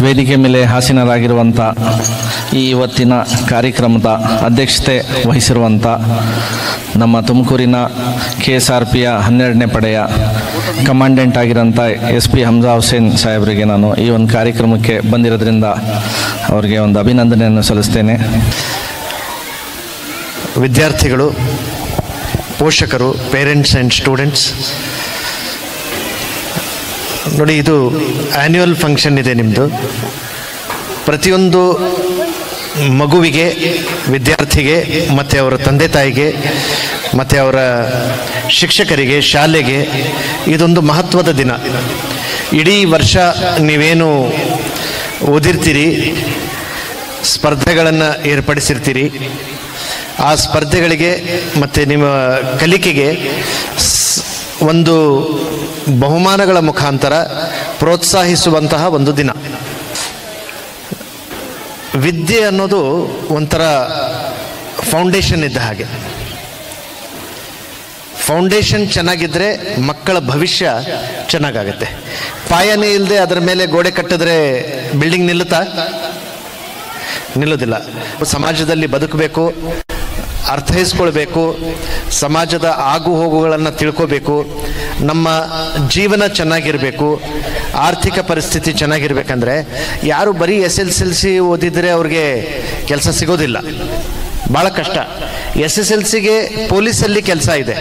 ವೇದಿಕೆ ಮೇಲೆ ಹಾಸೀನರಾಗಿರುವಂಥ ಈ ಇವತ್ತಿನ ಕಾರ್ಯಕ್ರಮದ ಅಧ್ಯಕ್ಷತೆ ವಹಿಸಿರುವಂಥ ನಮ್ಮ ತುಮಕೂರಿನ KSRPಯ 12ನೇ ಪಡೆಯ ಕಮಾಂಡೆಂಟ್ ಆಗಿರೋಂಥ SP ಹಮ್ಜಾ ಹುಸೇನ್ ಸಾಹೇಬರಿಗೆ ನಾನು ಈ ಒಂದು ಕಾರ್ಯಕ್ರಮಕ್ಕೆ ಬಂದಿರೋದ್ರಿಂದ ಅವರಿಗೆ ಒಂದು ಅಭಿನಂದನೆಯನ್ನು ಸಲ್ಲಿಸ್ತೇನೆ. ವಿದ್ಯಾರ್ಥಿಗಳು, ಪೋಷಕರು, ಪೇರೆಂಟ್ಸ್ ಆ್ಯಂಡ್ ಸ್ಟೂಡೆಂಟ್ಸ್, ನೋಡಿ, ಇದು ಆ್ಯನ್ಯುವಲ್ ಫಂಕ್ಷನ್ ಇದೆ ನಿಮ್ಮದು. ಪ್ರತಿಯೊಂದು ಮಗುವಿಗೆ, ವಿದ್ಯಾರ್ಥಿಗೆ ಮತ್ತು ಅವರ ತಂದೆ ತಾಯಿಗೆ ಮತ್ತು ಅವರ ಶಿಕ್ಷಕರಿಗೆ, ಶಾಲೆಗೆ ಇದೊಂದು ಮಹತ್ವದ ದಿನ. ಇಡೀ ವರ್ಷ ನೀವೇನು ಓದಿರ್ತೀರಿ, ಸ್ಪರ್ಧೆಗಳನ್ನು ಏರ್ಪಡಿಸಿರ್ತೀರಿ, ಆ ಸ್ಪರ್ಧೆಗಳಿಗೆ ಮತ್ತು ನಿಮ್ಮ ಕಲಿಕೆಗೆ ಒಂದು ಬಹುಮಾನಗಳ ಮುಖಾಂತರ ಪ್ರೋತ್ಸಾಹಿಸುವಂತಹ ಒಂದು ದಿನ. ವಿದ್ಯೆ ಅನ್ನೋದು ಒಂಥರ ಫೌಂಡೇಶನ್ ಇದ್ದ ಹಾಗೆ. ಫೌಂಡೇಶನ್ ಚೆನ್ನಾಗಿದ್ದರೆ ಮಕ್ಕಳ ಭವಿಷ್ಯ ಚೆನ್ನಾಗಾಗುತ್ತೆ. ಪಾಯನೇ ಇಲ್ಲದೆ ಅದರ ಮೇಲೆ ಗೋಡೆ ಕಟ್ಟಿದ್ರೆ ಬಿಲ್ಡಿಂಗ್ ನಿಲ್ಲೋದಿಲ್ಲ. ಸಮಾಜದಲ್ಲಿ ಬದುಕಬೇಕು, ಅರ್ಥೈಸ್ಕೊಳ್ಬೇಕು, ಸಮಾಜದ ಆಗು ಹೋಗುಗಳನ್ನು ತಿಳ್ಕೋಬೇಕು, ನಮ್ಮ ಜೀವನ ಚೆನ್ನಾಗಿರಬೇಕು, ಆರ್ಥಿಕ ಪರಿಸ್ಥಿತಿ ಚೆನ್ನಾಗಿರ್ಬೇಕಂದ್ರೆ ಯಾರು ಬರೀ SSLC ಓದಿದರೆ ಅವ್ರಿಗೆ ಕೆಲಸ ಸಿಗೋದಿಲ್ಲ, ಭಾಳ ಕಷ್ಟ. SSLCಗೆ ಪೊಲೀಸಲ್ಲಿ ಕೆಲಸ ಇದೆ,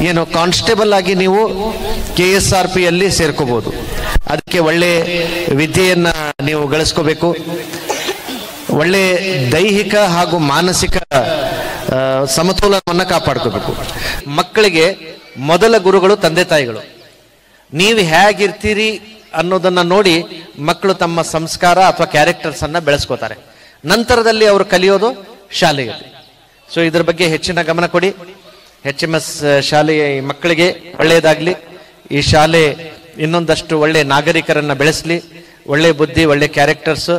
ಏನು ಕಾನ್ಸ್ಟೇಬಲ್ ಆಗಿ ನೀವು KSRPಯಲ್ಲಿ ಸೇರ್ಕೋಬೋದು. ಅದಕ್ಕೆ ಒಳ್ಳೆ ವಿದ್ಯೆಯನ್ನು ನೀವು ಗಳಿಸ್ಕೋಬೇಕು, ಒಳ್ಳೆ ದೈಹಿಕ ಹಾಗೂ ಮಾನಸಿಕ ಸಮತೋಲನವನ್ನು ಕಾಪಾಡ್ಕೋಬೇಕು. ಮಕ್ಕಳಿಗೆ ಮೊದಲ ಗುರುಗಳು ತಂದೆ ತಾಯಿಗಳು. ನೀವು ಹೇಗಿರ್ತೀರಿ ಅನ್ನೋದನ್ನು ನೋಡಿ ಮಕ್ಕಳು ತಮ್ಮ ಸಂಸ್ಕಾರ ಅಥವಾ ಕ್ಯಾರೆಕ್ಟರ್ಸನ್ನು ಬೆಳೆಸ್ಕೋತಾರೆ. ನಂತರದಲ್ಲಿ ಅವರು ಕಲಿಯೋದು ಶಾಲೆಯಲ್ಲಿ. ಸೊ ಇದ್ರ ಬಗ್ಗೆ ಹೆಚ್ಚಿನ ಗಮನ ಕೊಡಿ. HMS ಶಾಲೆಯ ಮಕ್ಕಳಿಗೆ ಒಳ್ಳೆಯದಾಗಲಿ. ಈ ಶಾಲೆ ಇನ್ನೊಂದಷ್ಟು ಒಳ್ಳೆ ನಾಗರಿಕರನ್ನು ಬೆಳೆಸಲಿ, ಒಳ್ಳೆ ಬುದ್ಧಿ, ಒಳ್ಳೆ ಕ್ಯಾರೆಕ್ಟರ್ಸ್,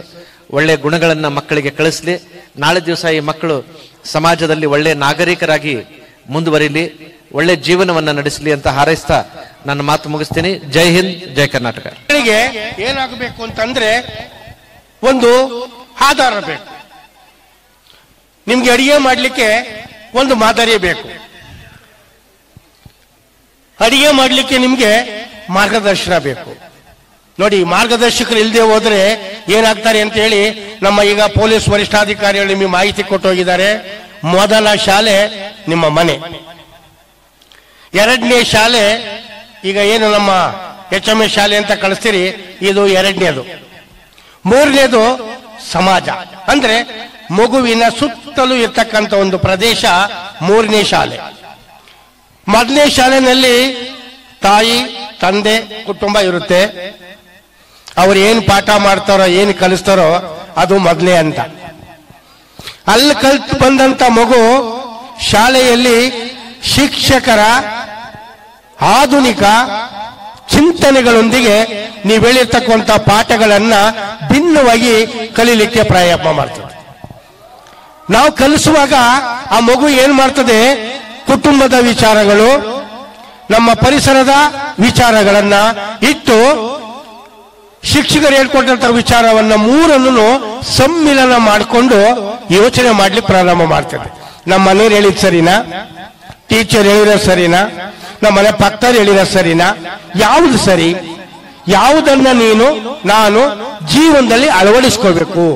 ಒಳ್ಳೆ ಗುಣಗಳನ್ನು ಮಕ್ಕಳಿಗೆ ಕಳಿಸ್ಲಿ. ನಾಳೆ ದಿವಸ ಈ ಮಕ್ಕಳು ಸಮಾಜದಲ್ಲಿ ಒಳ್ಳೆ ನಾಗರಿಕರಾಗಿ ಮುಂದುವರಿಲಿ, ಒಳ್ಳೆ ಜೀವನವನ್ನು ನಡೆಸಲಿ ಅಂತ ಹಾರೈಸ್ತಾ ನನ್ನ ಮಾತು ಮುಗಿಸ್ತೀನಿ. ಜೈ ಹಿಂದ್, ಜೈ ಕರ್ನಾಟಕ. ಏನಾಗಬೇಕು ಅಂತಂದ್ರೆ ಒಂದು ಆಧಾರ ಬೇಕು. ನಿಮ್ಗೆ ಅಡಿಗೆ ಮಾಡ್ಲಿಕ್ಕೆ ಒಂದು ಮಾದರಿ ಬೇಕು. ಅಡಿಗೆ ಮಾಡ್ಲಿಕ್ಕೆ ನಿಮ್ಗೆ ಮಾರ್ಗದರ್ಶನ ಬೇಕು. ನೋಡಿ, ಮಾರ್ಗದರ್ಶಕರು ಇಲ್ಲದೆ ಹೋದ್ರೆ ಏನಾಗ್ತಾರೆ ಅಂತ ಹೇಳಿ ನಮ್ಮ ಈಗ ಪೊಲೀಸ್ ವರಿಷ್ಠಾಧಿಕಾರಿಗಳು ನಿಮಗೆ ಮಾಹಿತಿ ಕೊಟ್ಟು ಹೋಗಿದ್ದಾರೆ. ಮೊದಲ ಶಾಲೆ ನಿಮ್ಮ ಮನೆ, ಎರಡನೇ ಶಾಲೆ ಈಗ ಏನು ನಮ್ಮ HMS ಶಾಲೆ ಅಂತ ಕಳಿಸ್ತೀರಿ, ಇದು ಎರಡನೇದು. ಮೂರನೇದು ಸಮಾಜ, ಅಂದ್ರೆ ಮಗುವಿನ ಸುತ್ತಲೂ ಇರ್ತಕ್ಕಂಥ ಒಂದು ಪ್ರದೇಶ ಮೂರನೇ ಶಾಲೆ. ಮೊದಲನೇ ಶಾಲೆಯಲ್ಲಿ ತಾಯಿ, ತಂದೆ, ಕುಟುಂಬ ಇರುತ್ತೆ. ಅವ್ರು ಏನು ಪಾಠ ಮಾಡ್ತಾರೋ, ಏನು ಕಲಿಸ್ತಾರೋ ಅದು ಮೊದಲೇ ಅಂತ. ಅಲ್ಲಿ ಕಲ್ತು ಬಂದಂತ ಮಗು ಶಾಲೆಯಲ್ಲಿ ಶಿಕ್ಷಕರ ಆಧುನಿಕ ಚಿಂತನೆಗಳೊಂದಿಗೆ ನೀವು ಹೇಳಿರ್ತಕ್ಕಂಥ ಪಾಠಗಳನ್ನ ಭಿನ್ನವಾಗಿ ಕಲೀಲಿಕ್ಕೆ ಪ್ರಯತ್ನ ಮಾಡ್ತದೆ. ನಾವು ಕಲಿಸುವಾಗ ಆ ಮಗು ಏನ್ ಮಾಡ್ತದೆ, ಕುಟುಂಬದ ವಿಚಾರಗಳು, ನಮ್ಮ ಪರಿಸರದ ವಿಚಾರಗಳನ್ನ ಇಟ್ಟು ಶಿಕ್ಷಕರು ಹೇಳ್ಕೊಟ್ಟಂತ ವಿಚಾರವನ್ನ ಮೂರನ್ನು ಸಮ್ಮಿಲನ ಮಾಡಿಕೊಂಡು ಯೋಚನೆ ಮಾಡ್ಲಿಕ್ಕೆ ಪ್ರಾರಂಭ ಮಾಡ್ತದೆ. ನಮ್ಮ ಮನೆಯವ್ರು ಹೇಳಿದ್ ಸರಿನಾ, ಟೀಚರ್ ಹೇಳಿರೋ ಸರಿನಾ, ನಮ್ಮ ಮನೆ ಪಕ್ಕದ ಹೇಳಿರೋ ಸರಿನಾ, ಯಾವುದು ಸರಿ, ಯಾವುದನ್ನ ನಾನು ಜೀವನದಲ್ಲಿ ಅಳವಡಿಸ್ಕೋಬೇಕು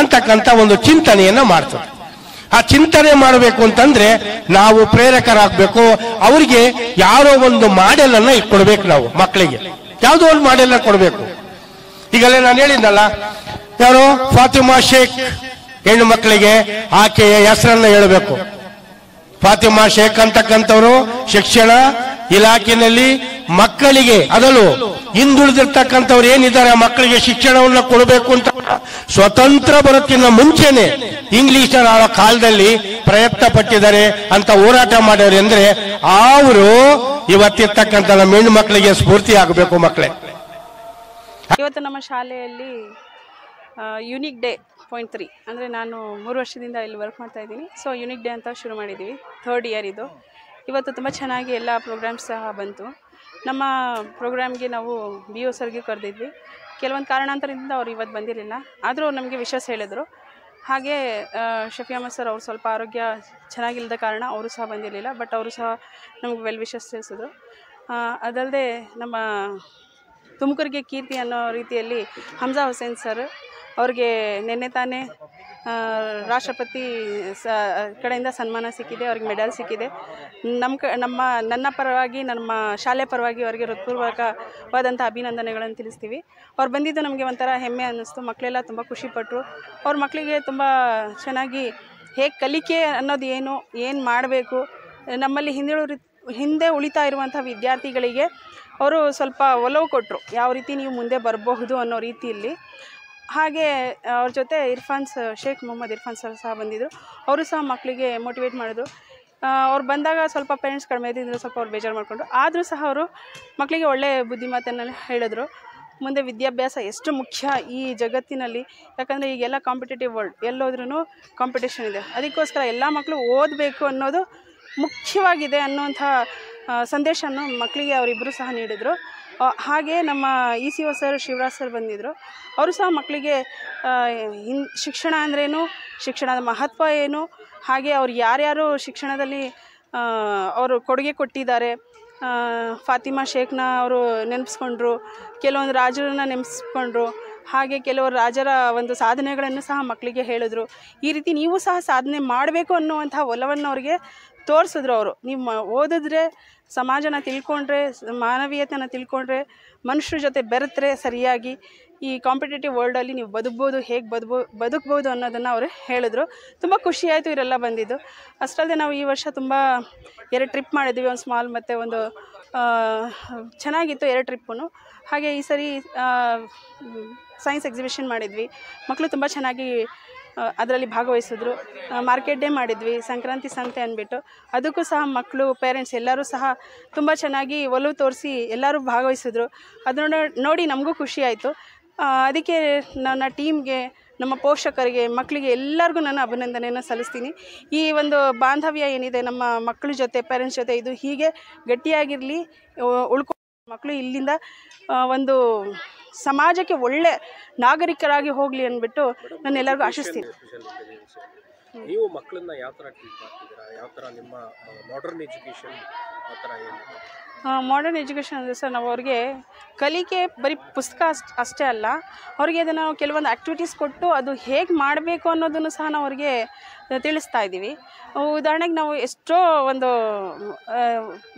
ಅಂತಕ್ಕಂಥ ಒಂದು ಚಿಂತನೆಯನ್ನ ಮಾಡ್ತದೆ. ಆ ಚಿಂತನೆ ಮಾಡಬೇಕು ಅಂತಂದ್ರೆ ನಾವು ಪ್ರೇರಕರಾಗಬೇಕು. ಅವರಿಗೆ ಯಾರೋ ಒಂದು ಮಾಡೆಲ್ ಅನ್ನ ಕೊಡ್ಬೇಕು. ನಾವು ಮಕ್ಕಳಿಗೆ ಯಾವುದೋ ಒಂದು ಮಾಡೆಲ್ ಕೊಡ್ಬೇಕು. ಈಗಲೇ ನಾನು ಹೇಳಿದ್ನಲ್ಲ, ಯಾರು ಫಾತಿಮಾ ಶೇಖ್ ಹೆಣ್ಣು ಮಕ್ಕಳಿಗೆ ಆಕೆಯ ಹೆಸರನ್ನ ಹೇಳಬೇಕು. ಫಾತಿಮಾ ಶೇಖ್ ಅಂತಕ್ಕಂಥವ್ರು ಶಿಕ್ಷಣ ಇಲಾಖೆಯಲ್ಲಿ ಮಕ್ಕಳಿಗೆ, ಅದರಲ್ಲೂ ಹಿಂದುಳಿದಿರ್ತಕ್ಕಂಥವ್ರು ಏನಿದ್ದಾರೆ ಆ ಮಕ್ಕಳಿಗೆ ಶಿಕ್ಷಣವನ್ನು ಕೊಡಬೇಕು ಅಂತ ಸ್ವತಂತ್ರ ಬರೋಕ್ಕಿಂತ ಮುಂಚೆನೆ ಇಂಗ್ಲಿಷ್ ಆಡೋ ಕಾಲದಲ್ಲಿ ಪ್ರಯತ್ನ ಪಟ್ಟಿದ್ದಾರೆ ಅಂತ ಹೋರಾಟ ಮಾಡ್ಯಾರೆ. ಅಂದ್ರೆ ಅವರು ಇವತ್ತಿರ್ತಕ್ಕಂಥ ನಮ್ಮ ಹೆಣ್ಣು ಮಕ್ಕಳಿಗೆ ಸ್ಫೂರ್ತಿ ಆಗಬೇಕು. ಮಕ್ಕಳೇ, ಇವತ್ತು ನಮ್ಮ ಶಾಲೆಯಲ್ಲಿ ಯುನಿಕ್ ಡೇ .3 ಅಂದರೆ ನಾನು 3 ವರ್ಷದಿಂದ ಇಲ್ಲಿ ವರ್ಕ್ ಮಾಡ್ತಾ ಇದ್ದೀನಿ. ಸೊ ಯುನಿಕ್ ಡೇ ಅಂತ ಶುರು ಮಾಡಿದ್ದೀವಿ, 3rd ಇಯರ್ ಇದು. ಇವತ್ತು ತುಂಬ ಚೆನ್ನಾಗಿ ಎಲ್ಲ ಪ್ರೋಗ್ರಾಮ್ಸ್ ಸಹ ಬಂತು. ನಮ್ಮ ಪ್ರೋಗ್ರಾಮ್ಗೆ ನಾವು BO ಸರ್ಗೆ ಕರೆದಿದ್ವಿ. ಕೆಲವೊಂದು ಕಾರಣಾಂತರದಿಂದ ಅವ್ರು ಇವತ್ತು ಬಂದಿರಲಿಲ್ಲ, ಆದರೂ ನಮಗೆ ವಿಷಸ್ ಹೇಳಿದರು. ಹಾಗೆ ಶಫಿ ಅಹಮದ್ ಸರ್ ಅವ್ರು ಸ್ವಲ್ಪ ಆರೋಗ್ಯ ಚೆನ್ನಾಗಿಲ್ಲದ ಕಾರಣ ಅವರು ಸಹ ಬಂದಿರಲಿಲ್ಲ, ಬಟ್ ಅವರು ಸಹ ನಮಗೆ ವೆಲ್ ವಿಷಸ್ ತಿಳಿಸಿದ್ರು. ಅದಲ್ಲದೆ ನಮ್ಮ ತುಮಕೂರಿಗೆ ಕೀರ್ತಿ ಅನ್ನೋ ರೀತಿಯಲ್ಲಿ ಹಮ್ಜಾ ಹುಸೇನ್ ಸರ್ ಅವ್ರಿಗೆ ನಿನ್ನೆ ತಾನೇ ರಾಷ್ಟ್ರಪತಿ ಕಡೆಯಿಂದ ಸನ್ಮಾನ ಸಿಕ್ಕಿದೆ, ಅವ್ರಿಗೆ ಮೆಡಲ್ ಸಿಕ್ಕಿದೆ. ನನ್ನ ಪರವಾಗಿ, ನಮ್ಮ ಶಾಲೆ ಪರವಾಗಿ ಅವರಿಗೆ ಹೃತ್ಪೂರ್ವಕವಾದಂಥ ಅಭಿನಂದನೆಗಳನ್ನು ತಿಳಿಸ್ತೀವಿ. ಅವ್ರು ಬಂದಿದ್ದು ನಮಗೆ ಒಂಥರ ಹೆಮ್ಮೆ ಅನ್ನಿಸ್ತು. ಮಕ್ಕಳೆಲ್ಲ ತುಂಬ ಖುಷಿಪಟ್ಟರು. ಅವ್ರ ಮಕ್ಕಳಿಗೆ ತುಂಬ ಚೆನ್ನಾಗಿ ಹೇಗೆ ಕಲಿಕೆ ಅನ್ನೋದು ಏನು ಮಾಡಬೇಕು, ನಮ್ಮಲ್ಲಿ ಹಿಂದೆ ಉಳಿತಾ ಇರುವಂಥ ವಿದ್ಯಾರ್ಥಿಗಳಿಗೆ ಅವರು ಸ್ವಲ್ಪ ಒಲವು ಕೊಟ್ಟರು, ಯಾವ ರೀತಿ ನೀವು ಮುಂದೆ ಬರಬಹುದು ಅನ್ನೋ ರೀತಿಯಲ್ಲಿ. ಹಾಗೆ ಅವ್ರ ಜೊತೆ ಶೇಖ್ ಮೊಹಮ್ಮದ್ ಇರ್ಫಾನ್ ಸರ್ ಸಹ ಬಂದಿದ್ದರು. ಅವರು ಸಹ ಮಕ್ಕಳಿಗೆ ಮೋಟಿವೇಟ್ ಮಾಡಿದ್ರು. ಅವ್ರು ಬಂದಾಗ ಸ್ವಲ್ಪ ಪೇರೆಂಟ್ಸ್ ಕಡಿಮೆ ಇದ್ದಿದ್ದು ಸ್ವಲ್ಪ ಅವ್ರು ಬೇಜಾರು ಮಾಡಿಕೊಂಡ್ರು. ಆದರೂ ಸಹ ಅವರು ಮಕ್ಕಳಿಗೆ ಒಳ್ಳೆಯ ಬುದ್ಧಿಮಾತನ್ನು ಹೇಳಿದ್ರು. ಮುಂದೆ ವಿದ್ಯಾಭ್ಯಾಸ ಎಷ್ಟು ಮುಖ್ಯ ಈ ಜಗತ್ತಿನಲ್ಲಿ, ಯಾಕಂದರೆ ಈಗೆಲ್ಲ ಕಾಂಪಿಟೇಟಿವ್ ವರ್ಲ್ಡ್, ಎಲ್ಲೋದ್ರೂ ಕಾಂಪಿಟೇಷನ್ ಇದೆ. ಅದಕ್ಕೋಸ್ಕರ ಎಲ್ಲ ಮಕ್ಕಳು ಓದಬೇಕು ಅನ್ನೋದು ಮುಖ್ಯವಾಗಿದೆ ಅನ್ನುವಂಥ ಸಂದೇಶವನ್ನು ಮಕ್ಕಳಿಗೆ ಅವರಿಬ್ಬರು ಸಹ ನೀಡಿದರು. ಹಾಗೆ ನಮ್ಮ ECO ಸರ್ ಶಿವರಾಜ್ ಸರ್ ಬಂದಿದ್ದರು. ಅವರು ಸಹ ಮಕ್ಕಳಿಗೆ ಶಿಕ್ಷಣ ಅಂದ್ರೇನು, ಶಿಕ್ಷಣದ ಮಹತ್ವ ಏನು, ಹಾಗೆ ಅವ್ರು ಯಾರ್ಯಾರು ಶಿಕ್ಷಣದಲ್ಲಿ ಅವರು ಕೊಡುಗೆ ಕೊಟ್ಟಿದ್ದಾರೆ, ಫಾತಿಮಾ ಶೇಖ್ನ ಅವರು ನೆನೆಸ್ಕೊಂಡ್ರು, ಕೆಲವೊಂದು ರಾಜರನ್ನ ನೆನೆಸ್ಕೊಂಡ್ರು, ಹಾಗೆ ಕೆಲವರು ರಾಜರ ಒಂದು ಸಾಧನೆಗಳನ್ನು ಸಹ ಮಕ್ಕಳಿಗೆ ಹೇಳಿದ್ರು. ಈ ರೀತಿ ನೀವು ಸಹ ಸಾಧನೆ ಮಾಡಬೇಕು ಅನ್ನುವಂಥ ಒಲವನ್ನು ಅವ್ರಿಗೆ ತೋರಿಸಿದ್ರು. ಅವರು ನೀವು ಓದಿದ್ರೆ, ಸಮಾಜನ ತಿಳ್ಕೊಂಡ್ರೆ, ಮಾನವೀಯತೆನ ತಿಳ್ಕೊಂಡ್ರೆ, ಮನುಷ್ಯರ ಜೊತೆ ಬೆರೆತರೆ ಸರಿಯಾಗಿ ಈ ಕಾಂಪಿಟೇಟಿವ್ ವರ್ಲ್ಡಲ್ಲಿ ನೀವು ಹೇಗೆ ಬದುಕ್ಬೋದು ಅನ್ನೋದನ್ನು ಅವರು ಹೇಳಿದ್ರು. ತುಂಬ ಖುಷಿಯಾಯಿತು ಇವರೆಲ್ಲ ಬಂದಿದ್ದು. ಅಷ್ಟಲ್ಲದೆ ನಾವು ಈ ವರ್ಷ ತುಂಬ 2 ಟ್ರಿಪ್ ಮಾಡಿದ್ವಿ, ಒಂದು ಸ್ಮಾಲ್ ಮತ್ತು ಒಂದು ಚೆನ್ನಾಗಿತ್ತು 2 ಟ್ರಿಪ್ಪು. ಹಾಗೆ ಈ ಸರಿ ಸೈನ್ಸ್ ಎಕ್ಸಿಬಿಷನ್ ಮಾಡಿದ್ವಿ. ಮಕ್ಕಳು ತುಂಬ ಚೆನ್ನಾಗಿ ಅದರಲ್ಲಿ ಭಾಗವಹಿಸಿದ್ರು. ಮಾರ್ಕೆಟ್ ಡೇ ಮಾಡಿದ್ವಿ, ಸಂಕ್ರಾಂತಿ ಸಂತೆ ಅಂದ್ಬಿಟ್ಟು. ಅದಕ್ಕೂ ಸಹ ಮಕ್ಕಳು, ಪೇರೆಂಟ್ಸ್ ಎಲ್ಲರೂ ಸಹ ತುಂಬ ಚೆನ್ನಾಗಿ ಒಲವು ತೋರಿಸಿ ಎಲ್ಲರೂ ಭಾಗವಹಿಸಿದ್ರು. ಅದನ್ನು ನೋಡಿ ನಮಗೂ ಖುಷಿ ಆಯಿತು. ಅದಕ್ಕೆ ನನ್ನ ಟೀಮ್ಗೆ, ನಮ್ಮ ಪೋಷಕರಿಗೆ, ಮಕ್ಕಳಿಗೆ ಎಲ್ಲರಿಗೂ ನಾನು ಅಭಿನಂದನೆಯನ್ನು ಸಲ್ಲಿಸ್ತೀನಿ. ಈ ಒಂದು ಬಾಂಧವ್ಯ ಏನಿದೆ ನಮ್ಮ ಮಕ್ಕಳ ಜೊತೆ, ಪೇರೆಂಟ್ಸ್ ಜೊತೆ, ಇದು ಹೀಗೆ ಗಟ್ಟಿಯಾಗಿರಲಿ, ಮಕ್ಕಳು ಇಲ್ಲಿಂದ ಒಂದು ಸಮಾಜಕ್ಕೆ ಒಳ್ಳೆ ನಾಗರಿಕರಾಗಿ ಹೋಗಲಿ ಅಂದ್ಬಿಟ್ಟು ನಾನು ಎಲ್ಲರಿಗೂ ಆಶಿಸ್ತೀನಿ. ನೀವು ಮಕ್ಕಳನ್ನ ಯಾವ ಥರ ಟ್ರೀಟ್ ಮಾಡ್ತಿದ್ದೀರಾ? ಯಾವ ಥರ ನಿಮ್ಮ ಮಾಡರ್ನ್ ಎಜುಕೇಷನ್ ಆ ಥರ ಏನು? ಮಾಡರ್ನ್ ಎಜುಕೇಷನ್ ಅಂದರೆ ಸರ್, ನಾವು ಅವ್ರಿಗೆ ಕಲಿಕೆ ಬರೀ ಪುಸ್ತಕ ಅಷ್ಟೇ ಅಲ್ಲ, ಅವ್ರಿಗೆ ಅದನ್ನು ಕೆಲವೊಂದು ಆ್ಯಕ್ಟಿವಿಟೀಸ್ ಕೊಟ್ಟು ಅದು ಹೇಗೆ ಮಾಡಬೇಕು ಅನ್ನೋದನ್ನು ಸಹ ನಾವು ಅವ್ರಿಗೆ ತಿಳಿಸ್ತಾ ಇದ್ದೀವಿ. ಉದಾಹರಣೆಗೆ ನಾವು ಎಷ್ಟೋ ಒಂದು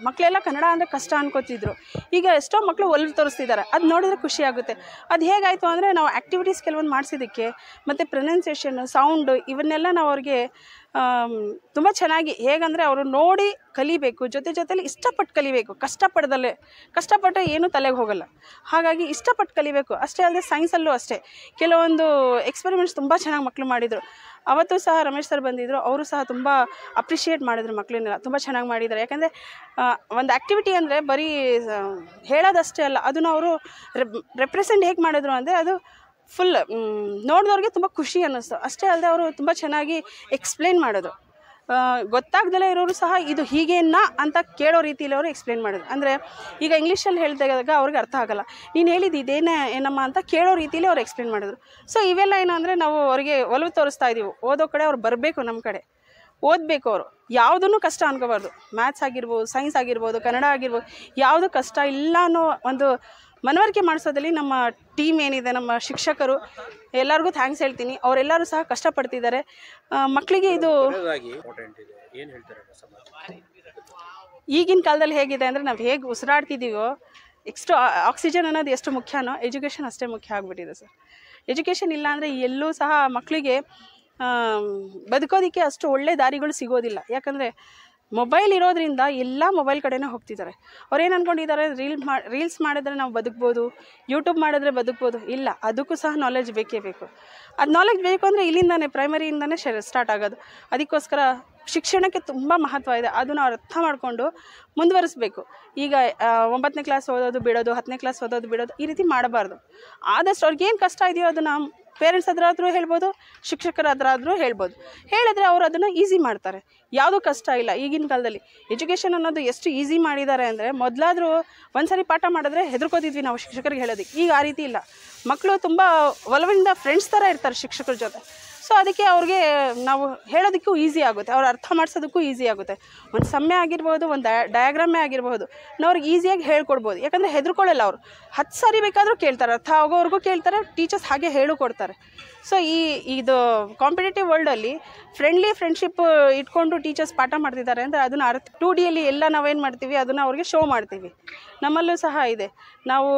ಮಕ್ಕಳೆಲ್ಲ ಕನ್ನಡ ಅಂದರೆ ಕಷ್ಟ ಅನ್ಕೋತಿದ್ರು. ಈಗ ಎಷ್ಟೋ ಮಕ್ಕಳು ಒಲವು ತೋರಿಸ್ತಿದ್ದಾರೆ. ಅದು ನೋಡಿದ್ರೆ ಖುಷಿ ಆಗುತ್ತೆ. ಅದು ಹೇಗಾಯಿತು ಅಂದರೆ, ನಾವು ಆ್ಯಕ್ಟಿವಿಟೀಸ್ ಕೆಲವೊಂದು ಮಾಡಿಸಿದ್ದಕ್ಕೆ, ಮತ್ತು ಪ್ರೊನೌನ್ಸಿಯೇಷನ್, ಸೌಂಡು, ಇವನ್ನೆಲ್ಲ ನಾವು ಅವ್ರಿಗೆ ತುಂಬ ಚೆನ್ನಾಗಿ, ಹೇಗಂದರೆ ಅವರು ನೋಡಿ ಕಲಿಬೇಕು, ಜೊತೆಲಿ ಇಷ್ಟಪಟ್ಟು ಕಲಿಬೇಕು. ಕಷ್ಟಪಟ್ಟರೆ ಏನೂ ತಲೆಗೆ ಹೋಗಲ್ಲ. ಹಾಗಾಗಿ ಇಷ್ಟಪಟ್ಟು ಕಲಿಬೇಕು. ಅಷ್ಟೇ ಅಲ್ಲದೆ ಸೈನ್ಸಲ್ಲೂ ಅಷ್ಟೇ ಕೆಲವೊಂದು ಎಕ್ಸ್ಪೆರಿಮೆಂಟ್ಸ್ ತುಂಬ ಚೆನ್ನಾಗಿ ಮಕ್ಕಳು ಮಾಡಿದರು. ಅವತ್ತು ಸಹ ರಮೇಶ್ ಸರ್ ಬಂದಿದ್ದರು. ಅವರು ಸಹ ತುಂಬ ಅಪ್ರಿಷಿಯೇಟ್ ಮಾಡಿದ್ರು ಮಕ್ಕಳನ್ನೆಲ್ಲ, ತುಂಬ ಚೆನ್ನಾಗಿ ಮಾಡಿದ್ದಾರೆ. ಯಾಕಂದರೆ ಒಂದು ಆ್ಯಕ್ಟಿವಿಟಿ ಅಂದರೆ ಬರೀ ಹೇಳೋದಷ್ಟೇ ಅಲ್ಲ, ಅದನ್ನು ಅವರು ರೆಪ್ರೆಸೆಂಟ್ ಹೇಗೆ ಮಾಡಿದ್ರು ಅಂದರೆ ಅದು ಫುಲ್ ನೋಡಿದವ್ರಿಗೆ ತುಂಬ ಖುಷಿ ಅನ್ನಿಸ್ತು. ಅಷ್ಟೇ ಅಲ್ಲದೆ ಅವರು ತುಂಬ ಚೆನ್ನಾಗಿ ಎಕ್ಸ್ಪ್ಲೇನ್ ಮಾಡಿದ್ರು. ಗೊತ್ತಾಗ್ದಲೇ ಇರೋರು ಸಹ ಇದು ಹೀಗೇನಾ ಅಂತ ಕೇಳೋ ರೀತಿಯಲ್ಲಿ ಅವರು ಎಕ್ಸ್ಪ್ಲೇನ್ ಮಾಡಿದ್ರು. ಅಂದರೆ ಈಗ ಇಂಗ್ಲೀಷಲ್ಲಿ ಹೇಳಿದಾಗ ಅವ್ರಿಗೆ ಅರ್ಥ ಆಗೋಲ್ಲ, ನೀನು ಹೇಳಿದ್ದು ಏನಮ್ಮ ಅಂತ ಕೇಳೋ ರೀತಿಯಲ್ಲಿ ಅವ್ರು ಎಕ್ಸ್ಪ್ಲೇನ್ ಮಾಡಿದ್ರು. ಸೊ ಇವೆಲ್ಲ ಏನಂದರೆ ನಾವು ಅವರಿಗೆ ಒಲವು ತೋರಿಸ್ತಾ ಇದ್ದೀವಿ. ಓದೋ ಕಡೆ ಅವ್ರು ಬರಬೇಕು, ನಮ್ಮ ಕಡೆ ಓದಬೇಕು. ಅವರು ಯಾವುದನ್ನು ಕಷ್ಟ ಅನ್ಕೋಬಾರ್ದು. ಮ್ಯಾಥ್ಸ್ ಆಗಿರ್ಬೋದು, ಸೈನ್ಸ್ ಆಗಿರ್ಬೋದು, ಕನ್ನಡ ಆಗಿರ್ಬೋದು, ಯಾವುದು ಕಷ್ಟ ಇಲ್ಲ ಅನ್ನೋ ಒಂದು ಮನವರಿಕೆ ಮಾಡಿಸೋದ್ರಲ್ಲಿ ನಮ್ಮ ಟೀಮ್ ಏನಿದೆ, ನಮ್ಮ ಶಿಕ್ಷಕರು ಎಲ್ಲರಿಗೂ ಥ್ಯಾಂಕ್ಸ್ ಹೇಳ್ತೀನಿ. ಅವರೆಲ್ಲರೂ ಸಹ ಕಷ್ಟಪಡ್ತಿದ್ದಾರೆ. ಮಕ್ಕಳಿಗೆ ಇದು ಈಗಿನ ಕಾಲದಲ್ಲಿ ಹೇಗಿದೆ ಅಂದರೆ, ನಾವು ಹೇಗೆ ಉಸಿರಾಡ್ತಿದ್ದೀವೋ, ಆಕ್ಸಿಜನ್ ಅನ್ನೋದು ಎಷ್ಟು ಮುಖ್ಯನೋ ಎಜುಕೇಷನ್ ಅಷ್ಟೇ ಮುಖ್ಯ ಆಗಿಬಿಟ್ಟಿದೆ ಸರ್. ಎಜುಕೇಷನ್ ಇಲ್ಲ ಅಂದರೆ ಎಲ್ಲೂ ಸಹ ಮಕ್ಕಳಿಗೆ ಬದುಕೋದಕ್ಕೆ ಅಷ್ಟು ಒಳ್ಳೆ ದಾರಿಗಳು ಸಿಗೋದಿಲ್ಲ. ಯಾಕಂದರೆ ಮೊಬೈಲ್ ಇರೋದ್ರಿಂದ ಎಲ್ಲ ಮೊಬೈಲ್ ಕಡೆನೇ ಹೋಗ್ತಿದ್ದಾರೆ. ಅವ್ರೇನು ಅಂದ್ಕೊಂಡಿದ್ದಾರೆ, ರೀಲ್ಸ್ ಮಾಡಿದ್ರೆ ನಾವು ಬದುಕ್ಬೋದು, ಯೂಟ್ಯೂಬ್ ಮಾಡಿದ್ರೆ ಬದುಕ್ಬೋದು. ಇಲ್ಲ, ಅದಕ್ಕೂ ಸಹ ನಾಲೆಜ್ ಬೇಕೇ ಬೇಕು. ಅದು ನಾಲೆಜ್ ಬೇಕು ಅಂದರೆ ಇಲ್ಲಿಂದಾನೆ, ಪ್ರೈಮರಿಯಿಂದನೇ ಸ್ಟಾರ್ಟ್ ಆಗೋದು. ಅದಕ್ಕೋಸ್ಕರ ಶಿಕ್ಷಣಕ್ಕೆ ತುಂಬ ಮಹತ್ವ ಇದೆ. ಅದನ್ನು ಅವ್ರು ಅರ್ಥ ಮಾಡಿಕೊಂಡು ಮುಂದುವರಿಸ್ಬೇಕು. ಈಗ 9ನೇ ಕ್ಲಾಸ್ ಓದೋದು ಬಿಡೋದು, 10ನೇ ಕ್ಲಾಸ್ ಓದೋದು ಬಿಡೋದು, ಈ ರೀತಿ ಮಾಡಬಾರ್ದು. ಆದಷ್ಟು ಅವ್ರಿಗೇನು ಕಷ್ಟ ಇದೆಯೋ ಅದನ್ನು ಪೇರೆಂಟ್ಸ್ ಹತ್ರ ಹೇಳ್ಬೋದು, ಶಿಕ್ಷಕರ ಹತ್ರ ಹೇಳ್ಬೋದು. ಹೇಳಿದ್ರೆ ಅವರು ಅದನ್ನು ಈಸಿ ಮಾಡ್ತಾರೆ. ಯಾವುದೂ ಕಷ್ಟ ಇಲ್ಲ. ಈಗಿನ ಕಾಲದಲ್ಲಿ ಎಜುಕೇಷನ್ ಅನ್ನೋದು ಎಷ್ಟು ಈಸಿ ಮಾಡಿದ್ದಾರೆ ಅಂದರೆ, ಮೊದಲಾದರೂ ಒಂದು ಸಾರಿ ಪಾಠ ಮಾಡಿದ್ರೆ ಹೆದರ್ಕೋತಿದ್ವಿ ನಾವು ಶಿಕ್ಷಕರಿಗೆ ಹೇಳೋದಕ್ಕೆ. ಈಗ ಆ ರೀತಿ ಇಲ್ಲ. ಮಕ್ಕಳು ತುಂಬ ಒಲವಿಂದ ಫ್ರೆಂಡ್ಸ್ ಥರ ಇರ್ತಾರೆ ಶಿಕ್ಷಕರ ಜೊತೆ. ಸೊ ಅದಕ್ಕೆ ಅವ್ರಿಗೆ ನಾವು ಹೇಳೋದಕ್ಕೂ ಈಸಿ ಆಗುತ್ತೆ, ಅವ್ರು ಅರ್ಥ ಮಾಡಿಸೋದಕ್ಕೂ ಈಸಿ ಆಗುತ್ತೆ. ಒಂದು ಸಮ್ಯ ಆಗಿರ್ಬೋದು, ಒಂದು ಡಯಾಗ್ರಾಮೇ ಆಗಿರ್ಬೋದು, ನಾವು ಅವ್ರಿಗೆ ಈಸಿಯಾಗಿ ಹೇಳ್ಕೊಡ್ಬೋದು. ಯಾಕಂದರೆ ಹೆದರ್ಕೊಳ್ಳಲ್ಲ ಅವರು. 10 ಸಾರಿ ಬೇಕಾದರೂ ಕೇಳ್ತಾರೆ, ಅರ್ಥ ಆಗೋವರೆಗೂ ಕೇಳ್ತಾರೆ, ಟೀಚರ್ಸ್ ಹಾಗೆ ಹೇಳು ಕೊಡ್ತಾರೆ. ಸೊ ಇದು ಕಾಂಪಿಟೇಟಿವ್ ವರ್ಲ್ಡಲ್ಲಿ ಫ್ರೆಂಡ್ಶಿಪ್ ಇಟ್ಕೊಂಡು ಟೀಚರ್ಸ್ ಪಾಠ ಮಾಡ್ತಿದ್ದಾರೆ ಅಂದರೆ ಅದನ್ನು 2Dಯಲ್ಲಿ ಎಲ್ಲ ನಾವೇನು ಮಾಡ್ತೀವಿ ಅದನ್ನು ಅವ್ರಿಗೆ ಶೋ ಮಾಡ್ತೀವಿ. ನಮ್ಮಲ್ಲೂ ಸಹ ಇದೆ. ನಾವು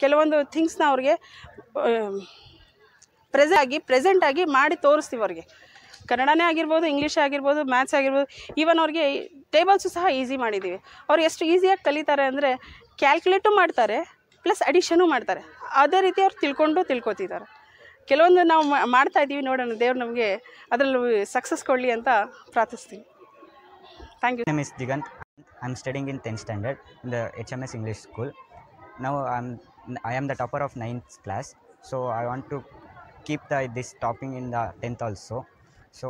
ಕೆಲವೊಂದು ಥಿಂಗ್ಸ್ನ ಅವ್ರಿಗೆ ಪ್ರೆಸೆಂಟ್ ಆಗಿ ಮಾಡಿ ತೋರಿಸ್ತೀವಿ ಅವ್ರಿಗೆ. ಕನ್ನಡನೇ ಆಗಿರ್ಬೋದು, ಇಂಗ್ಲೀಷೇ ಆಗಿರ್ಬೋದು, ಮ್ಯಾಥ್ಸ್ ಆಗಿರ್ಬೋದು, ಈವನ್ ಅವ್ರಿಗೆ ಟೇಬಲ್ಸು ಸಹ ಈಸಿ ಮಾಡಿದ್ದೀವಿ. ಅವ್ರು ಎಷ್ಟು ಈಸಿಯಾಗಿ ಕಲಿತಾರೆ ಅಂದರೆ ಕ್ಯಾಲ್ಕುಲೇಟು ಮಾಡ್ತಾರೆ, ಪ್ಲಸ್ ಅಡಿಷನು ಮಾಡ್ತಾರೆ. ಅದೇ ರೀತಿ ಅವ್ರು ತಿಳ್ಕೊತಿದ್ದಾರೆ. ಕೆಲವೊಂದು ನಾವು ಮಾಡ್ತಾ ಇದ್ದೀವಿ, ನೋಡೋಣ ದೇವ್ರು ನಮಗೆ ಅದರಲ್ಲೂ ಸಕ್ಸಸ್ ಕೊಡಲಿ ಅಂತ ಪ್ರಾರ್ಥಿಸ್ತೀವಿ. Thank you. My name is Digant. I'm studying in 10th standard in the HMS English School. Now I am the topper of 9th class. So I want to keep this topping in the 10th also. So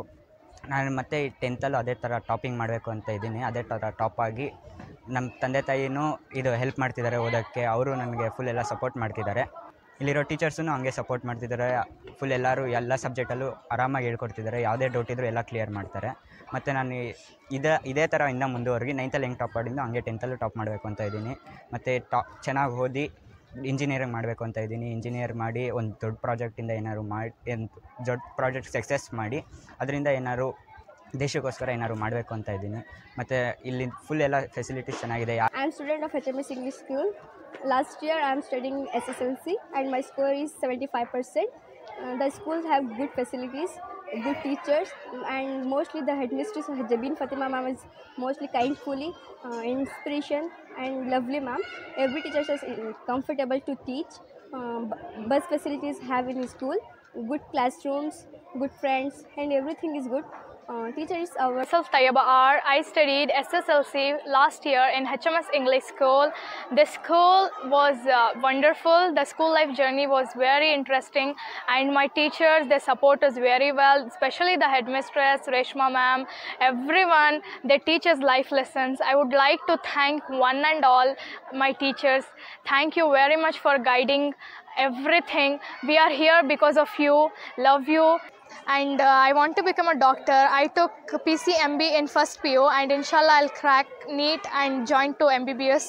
ನಾನು ಮತ್ತೆ 10th ಅದೇ ಥರ topping ಮಾಡಬೇಕು ಅಂತ ಇದ್ದೀನಿ. ಅದೇ ಥರ top ಆಗಿ ನಮ್ಮ ತಂದೆ ತಾಯಿನೂ ಇದು ಹೆಲ್ಪ್ ಮಾಡ್ತಿದ್ದಾರೆ ಓದೋಕ್ಕೆ. ಅವರು ನನಗೆ ಫುಲ್ ಎಲ್ಲ ಸಪೋರ್ಟ್ ಮಾಡ್ತಿದ್ದಾರೆ. ಇಲ್ಲಿರೋ ಟೀಚರ್ಸೂ ಹಂಗೆ ಸಪೋರ್ಟ್ ಮಾಡ್ತಿದ್ದಾರೆ. ಫುಲ್ ಎಲ್ಲರೂ ಎಲ್ಲ ಸಬ್ಜೆಕ್ಟಲ್ಲೂ ಆರಾಮಾಗಿ ಹೇಳ್ಕೊಡ್ತಿದ್ದಾರೆ. ಯಾವುದೇ ಡೌಟ್ ಇದ್ದರೂ ಎಲ್ಲ ಕ್ಲಿಯರ್ ಮಾಡ್ತಾರೆ. ಮತ್ತು ನಾನು ಇದೇ ಥರ ಇಂದ ಮುಂದುವರೆಗಿ 9th ಹೆಂಗೆ ಟಾಪ್ ಮಾಡಿದ್ದು ಹಂಗೆ 10th ಟಾಪ್ ಮಾಡಬೇಕು ಅಂತ ಇದ್ದೀನಿ. ಮತ್ತು ಚೆನ್ನಾಗಿ ಓದಿ ಇಂಜಿನಿಯರಿಂಗ್ ಮಾಡಬೇಕು ಅಂತ ಇದ್ದೀನಿ. ಇಂಜಿನಿಯರ್ ಮಾಡಿ ಒಂದು ದೊಡ್ಡ ಪ್ರಾಜೆಕ್ಟಿಂದ ಏನಾದ್ರು ದೊಡ್ಡ ಪ್ರಾಜೆಕ್ಟ್ ಸಕ್ಸಸ್ ಮಾಡಿ ಅದರಿಂದ ಏನಾದ್ರು ದೇಶಕ್ಕೋಸ್ಕರ ಏನಾದ್ರು ಮಾಡಬೇಕು ಅಂತ ಇದ್ದೀನಿ. ಮತ್ತು ಇಲ್ಲಿ ಫುಲ್ ಎಲ್ಲ ಫೆಸಿಲಿಟೀಸ್ ಚೆನ್ನಾಗಿದೆ. I am student of HMS English School. Last year I am studying SSLC and my score is 75%. The schools have good facilities, good teachers, and mostly the headmistress Jabin Fatima ma'am is mostly kindfully, inspiration and lovely ma'am. Every teacher is comfortable to teach. Bus facilities have in school, good classrooms, good friends, and everything is good. Teacher is our Myself Tayyaba R. I studied SSLC last year in HMS English School. The school was wonderful. The school life journey was very interesting, and my teachers, they support us very well, especially the headmistress Reshma ma'am. Everyone, they teach us life lessons. I would like to thank one and all my teachers. Thank you very much for guiding everything. We are here because of you. Love you. And I want to become a doctor. I took PCMB in first PU, and inshallah I'll crack NEET and join to MBBS.